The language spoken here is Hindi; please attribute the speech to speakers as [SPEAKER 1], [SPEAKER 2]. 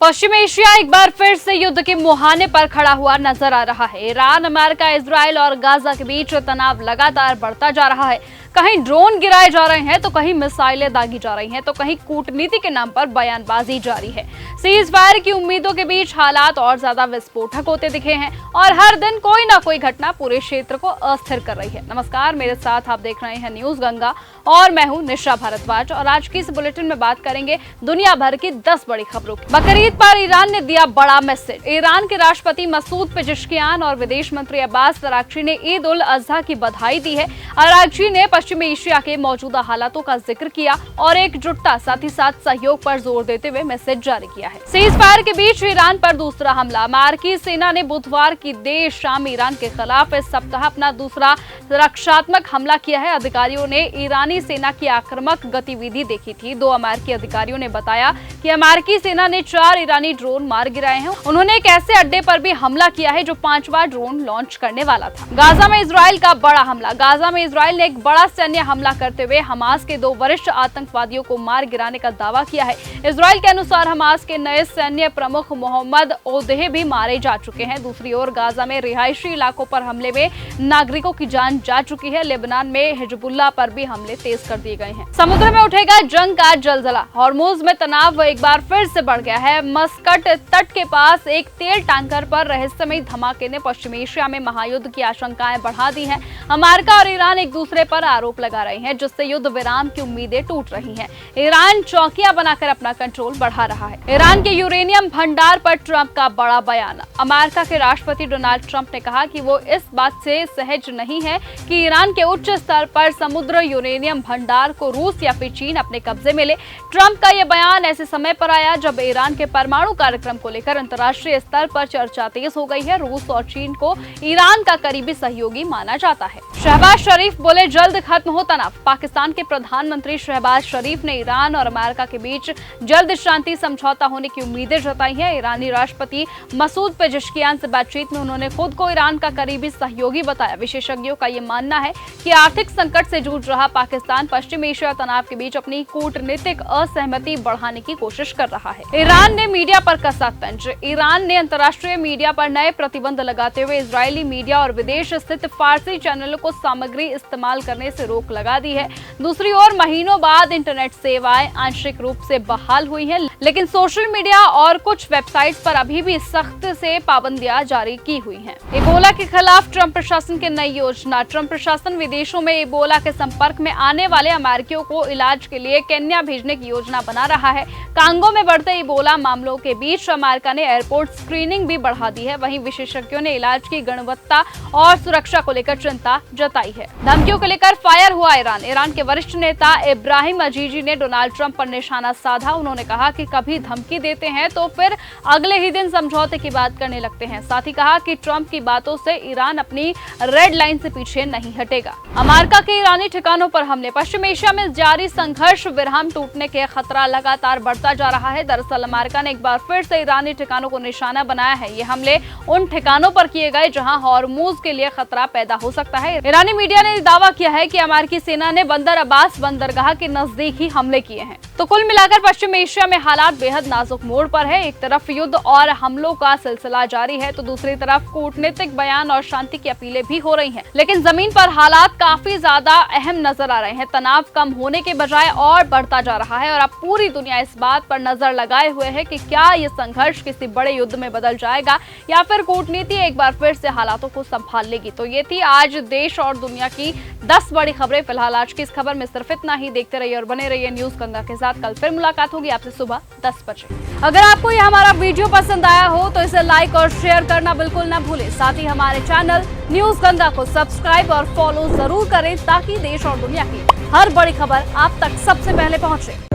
[SPEAKER 1] पश्चिम एशिया एक बार फिर से युद्ध के मुहाने पर खड़ा हुआ नजर आ रहा है। ईरान, अमेरिका, इजराइल और गाजा के बीच तनाव लगातार बढ़ता जा रहा है। कहीं ड्रोन गिराए जा रहे हैं तो कहीं मिसाइलें दागी जा रही हैं तो कहीं कूटनीति के नाम पर बयानबाजी जारी है। सीज फायर की उम्मीदों के बीच हालात और ज्यादा विस्फोटक होते दिखे हैं और हर दिन कोई ना कोई घटना पूरे क्षेत्र को अस्थिर कर रही है। नमस्कार, मेरे साथ आप देख रहे हैं न्यूज गंगा और मैं हूं निशा भारद्वाज और आज की इस बुलेटिन में बात करेंगे दुनिया भर की 10 बड़ी खबरों की। बकरीद पर ईरान ने दिया बड़ा मैसेज। ईरान के राष्ट्रपति मसूद पेजेश्कियान और विदेश मंत्री अब्बास अरागची ने ईद उल अजहा की बधाई दी है। अरागची ने पश्चिम एशिया के मौजूदा हालातों का जिक्र किया और एकजुटता साथ ही साथ सहयोग पर जोर देते हुए मैसेज जारी किया है। सीज फायर के बीच ईरान पर दूसरा हमला। अमेरिकी सेना ने बुधवार की देर शाम ईरान के खिलाफ इस सप्ताह अपना दूसरा रक्षात्मक हमला किया है। अधिकारियों ने ईरानी सेना की आक्रामक गतिविधि देखी थी। 2 अमेरिकी अधिकारियों ने बताया कि अमेरिकी सेना ने 4 ईरानी ड्रोन मार गिराए हैं। उन्होंने एक ऐसे अड्डे पर भी हमला किया है जो 5वां ड्रोन लॉन्च करने वाला था। गाजा में इजराइल का बड़ा हमला। गाजा में इजराइल ने एक बड़ा सैन्य हमला करते हुए हमास के 2 वरिष्ठ आतंकवादियों को मार गिराने का दावा किया है। इजराइल के अनुसार हमास के नए सैन्य प्रमुख मोहम्मद ओदेह भी मारे जा चुके हैं। दूसरी ओर गाजा में रिहायशी इलाकों पर हमले में नागरिकों की जान जा चुकी है। लेबनान में हिजबुल्लाह पर भी हमले तेज कर दिए गए हैं। समुद्र में उठेगा जंग का जलजला। हॉर्मुज में तनाव एक बार फिर से बढ़ गया है। मस्कट तट के पास एक तेल टैंकर पर रहस्यमयी धमाके ने पश्चिम एशिया में महायुद्ध की आशंकाएं बढ़ा दी हैं। अमेरिका और ईरान एक दूसरे पर आरोप लगा रहे हैं जिससे युद्ध विराम की उम्मीदें टूट रही हैं। ईरान चौकियां बनाकर अपना कंट्रोल बढ़ा रहा है। ईरान के यूरेनियम भंडार पर ट्रंप का बड़ा बयान। अमेरिका के राष्ट्रपति डोनाल्ड ट्रंप ने कहा कि वो इस बात से सहज नहीं है कि ईरान के उच्च स्तर पर समुद्र यूरेनियम भंडार को रूस या फिर चीन अपने कब्जे में ले। ट्रंप का यह बयान ऐसे समय पर आया जब ईरान के परमाणु कार्यक्रम को लेकर अंतर्राष्ट्रीय स्तर पर चर्चा तेज हो गई है। रूस और चीन को ईरान का करीबी सहयोगी माना जाता है। शहबाज शरीफ बोले जल्द खत्म हो तनाव। पाकिस्तान के प्रधानमंत्री शहबाज शरीफ ने ईरान और अमेरिका के बीच जल्द शांति समझौता होने की उम्मीदें जताई है। ईरानी राष्ट्रपति मसूद पेजेश्कियान से बातचीत में उन्होंने खुद को ईरान का करीबी सहयोगी बताया। विशेषज्ञों का यह मानना है कि आर्थिक संकट से जूझ रहा पाकिस्तान पश्चिम एशिया तनाव के बीच अपनी कूटनीतिक असहमति बढ़ाने की कोशिश कर रहा है। ईरान ने मीडिया पर कसा तंज। ईरान ने अंतर्राष्ट्रीय मीडिया पर नए प्रतिबंध लगाते हुए इजरायली मीडिया और विदेश स्थित फारसी चैनलों को सामग्री इस्तेमाल करने से रोक लगा दी है। दूसरी ओर महीनों बाद इंटरनेट सेवाएं आंशिक रूप से बहाल हुई हैं, लेकिन सोशल मीडिया और कुछ वेबसाइट्स पर अभी भी सख्त से पाबंदियां जारी की हुई हैं। इबोला के खिलाफ ट्रंप प्रशासन की नई योजना। ट्रंप प्रशासन विदेशों में इबोला के संपर्क में आने वाले अमेरिकियों को इलाज के लिए केन्या भेजने की योजना बना रहा है। कांगो में बढ़ते इबोला मामलों के बीच अमेरिका ने एयरपोर्ट स्क्रीनिंग भी बढ़ा दी है। वहीं विशेषज्ञों ने इलाज की गुणवत्ता और सुरक्षा को लेकर चिंता जताई है। धमकियों को लेकर फायर हुआ ईरान के वरिष्ठ नेता इब्राहिम अजीजी ने डोनाल्ड ट्रंप पर निशाना साधा। उन्होंने कहा कि कभी धमकी देते हैं तो फिर अगले ही दिन समझौते की बात करने लगते हैं। साथ ही कहा कि ट्रंप की बातों से ईरान अपनी रेड लाइन से पीछे नहीं हटेगा। अमेरिका के ईरानी ठिकानों पर हमले। पश्चिम एशिया में जारी संघर्ष विराम टूटने के खतरा लगातार बढ़ता जा रहा है। दरअसल अमेरिका ने एक बार फिर से ईरानी ठिकानों को निशाना बनाया है। ये हमले उन ठिकानों पर किए गए जहां हॉर्मुज के लिए खतरा पैदा हो सकता है। ईरानी मीडिया ने दावा किया है कि अमेरिकी सेना ने बंदर अब्बास बंदरगाह के नजदीक ही हमले किए हैं। तो कुल मिलाकर पश्चिम एशिया में हालात बेहद नाजुक मोड़ पर है। एक तरफ युद्ध और हमलों का सिलसिला जारी है तो दूसरी तरफ कूटनीतिक बयान और शांति की अपीलें भी हो रही हैं। लेकिन जमीन पर हालात काफी ज्यादा अहम नजर आ रहे हैं। तनाव कम होने के बजाय और बढ़ता जा रहा है और अब पूरी दुनिया इस बात पर नजर लगाए हुए है कि क्या ये संघर्ष किसी बड़े युद्ध में बदल जाएगा या फिर कूटनीति एक बार फिर से हालातों को संभाल लेगी। तो ये थी आज देश और दुनिया की 10 बड़ी खबरें। फिलहाल आज की इस खबर में सिर्फ इतना ही। देखते रहिए और बने रहिए न्यूज गंगा के साथ। कल फिर मुलाकात होगी आपसे सुबह 10 बजे। अगर आपको ये हमारा वीडियो पसंद आया हो तो इसे लाइक और शेयर करना बिल्कुल न भूलें। साथ ही हमारे चैनल न्यूज गंगा को सब्सक्राइब और फॉलो जरूर करें ताकि देश और दुनिया की हर बड़ी खबर आप तक सबसे पहले पहुंचे।